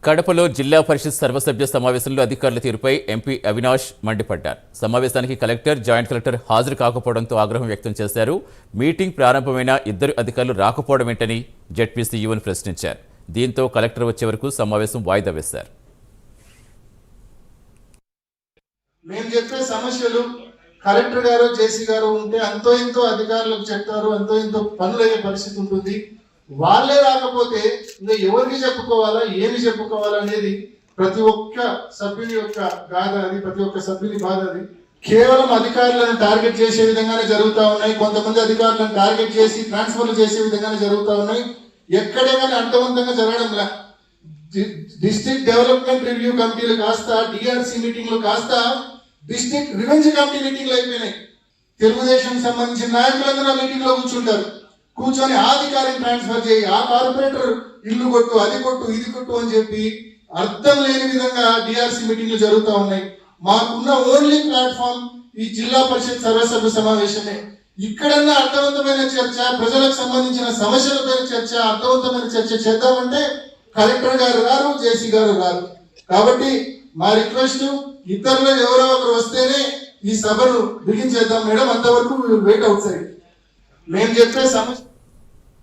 కడపలో జిల్లా పరిషత్ సర్వసభ్య సమావేశంలో అధికారుల తీరుపై ఎంపీ అవినాష్ మండిపడ్డారు. సమావేశానికి కలెక్టర్, జాయింట్ కలెక్టర్ హాజరు కాకపోవడంతో ఆగ్రహం వ్యక్తం చేశారు. మీటింగ్ ప్రారంభమైన ఇద్దరు అధికారులు రాకపోవడం ఏంటని జెడ్పీసీఈఓను ప్రశ్నించారు. దీంతో కలెక్టర్ వచ్చే వరకు సమావేశం వాయిదా వేశారు. మేము చెప్పే సమస్యలు కలెక్టర్ గారు, జేసీ గారు ఉంటే అంతో ఇంతో అధికారులకు చెప్తారు, అంతో ఇంతో పనులయ్యే పరిస్థితి ఉంటుంది. వాళ్ళే రాకపోతే ఇంకా ఎవరికి చెప్పుకోవాలా, ఏమి చెప్పుకోవాలా అనేది ప్రతి ఒక్క సభ్యుని యొక్క గాథ అది, ప్రతి ఒక్క సభ్యుని బాధ అది. కేవలం అధికారులను టార్గెట్ చేసే విధంగానే జరుగుతూ ఉన్నాయి. కొంతమంది అధికారులను టార్గెట్ చేసి ట్రాన్స్ఫర్లు చేసే విధంగానే జరుగుతూ ఉన్నాయి. ఎక్కడే కానీ అర్థవంతంగా జరగడం లే. డిస్ట్రిక్ట్ డెవలప్మెంట్ రివ్యూ కమిటీలు కాస్త, డిఆర్సీ మీటింగ్లు కాస్త డిస్ట్రిక్ట్ రివెంజ్ కమిటీ మీటింగ్లు అయిపోయినాయి. తెలుగుదేశం సంబంధించిన నాయకులందరూ ఆ మీటింగ్ లో కూర్చొని ఆ అధికారిని ట్రాన్స్ఫర్ చేయి, ఆ కార్పొరేటర్ ఇల్లు కొట్టు, అది కొట్టు, ఇది కొట్టు అని చెప్పి అర్థం లేని విధంగా డిఆర్సీ మీటింగ్లు జరుగుతూ ఉన్నాయి. మాకున్న ఓన్లీ ప్లాట్ఫామ్ ఈ జిల్లా పరిషత్ సర్వసభ్య సమావేశమే. ఇక్కడన్నా అర్థవంతమైన చర్చ, ప్రజలకు సంబంధించిన సమస్యలపై చర్చ, అర్థవంతమైన చర్చ చేద్దామంటే కలెక్టర్ గారు రారు, జేసీ గారు రారు. కాబట్టి మా రిక్వెస్ట్, ఇద్దరులో ఎవరో ఒకరు వస్తేనే ఈ సభను బిగించేద్దాం మేడం, అంతవరకు వెయిట్ అవుట్ సైడ్. మేము చెప్పే సమస్య